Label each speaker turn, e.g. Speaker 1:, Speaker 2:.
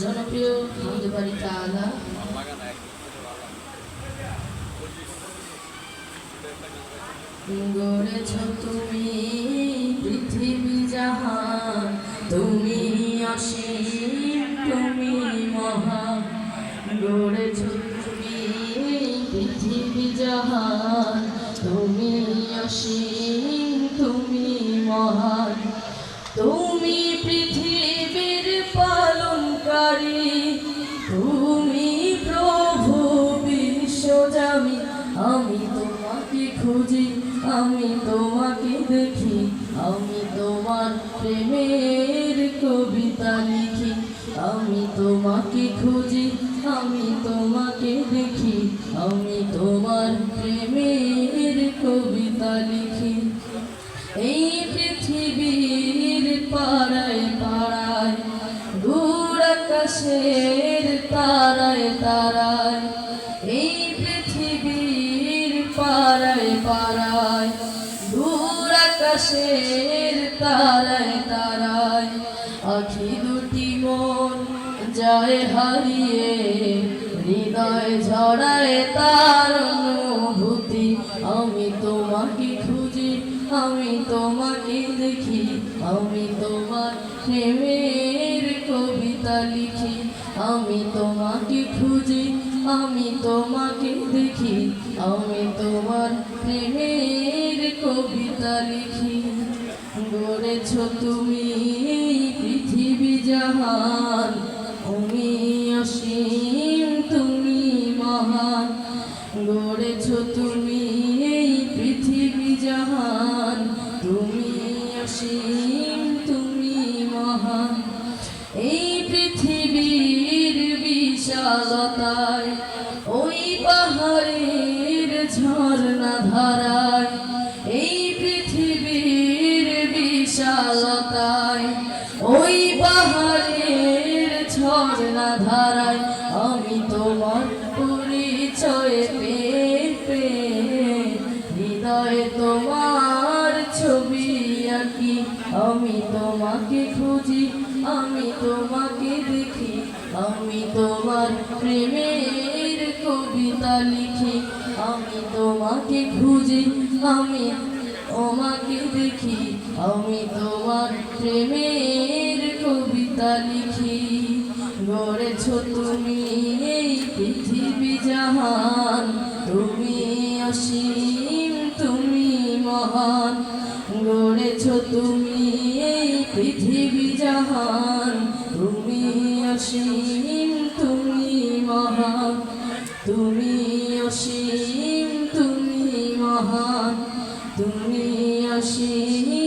Speaker 1: জনপ্রিয় হামদে বাড়ি তাআলা গড়েছ তুমি পৃথিবী জাহান, তুমি অসীম, তুমি মহান। গড়েছ তুমি পৃথিবী জাহান, তুমি অসীম, তুমি মহান। তুমি পৃথিবীর পালনকারী, তুমি প্রভু বিশ্বজামি। আমি তোমাকে খুঁজি, আমি তোমাকে দেখি, আমি তোমার প্রেমের কবিতা লিখি। আমি তোমাকে খুঁজি, আমি তোমাকে দেখি, আমি তোমার প্রেমের কবিতা লিখি। এই পৃথিবীর পাড়ায় পাড়ায়, দূর আকাশের তারায় তারায়, এই পৃথিবীর পাড়ায় পাড়ায়, দূর আকাশের তারায় তারায়, আখি দুটি মন যায় হারিয়ে, হৃদয় ঝরায় তার অনুভূতি। আমি তোমাকে খুঁজি, আমি তোমাকে দেখি, আমি তোমার প্রেমের কবিতা লিখি। আমি তোমাকে খুঁজি, আমি তোমাকে দেখি, আমি তোমার প্রেমের কবিতা লিখি। গড়েছ তুমি পৃথিবী জাহান, তুমি অসীম, তুমি মহান। গড়েছ তুমি পৃথিবী জাহান, তুমি অসীম, তুমি মহান। এই পৃথিবীর বিশালতায়, ওই পাহাড়ের ঝর্ণা ধারায়, এই পৃথিবীর বিশালতায়, ওই পাহাড়ের ঝর্ণা ধারায়, আমি তোমার পরিচয় পেয়ে হৃদয়ে তোমার ছবি আঁকি। আমি তোমাকে খুঁজি, আমি তোমাকে দেখি, আমি তোমার প্রেমের কবিতা লিখি। আমি তোমাকে খুঁজি, আমি তোমাকে দেখি, আমি তোমার প্রেমের কবিতা লিখি। গড়েছ তুমি এই পৃথিবী জাহান, তুমি অসীম, তুমি মহান। গড়েছ তুমি এই পৃথিবী জাহান, তুমি অসীম, তুমি মহান। তুমি অসীম, তুমি মহান, তুমি অসীম।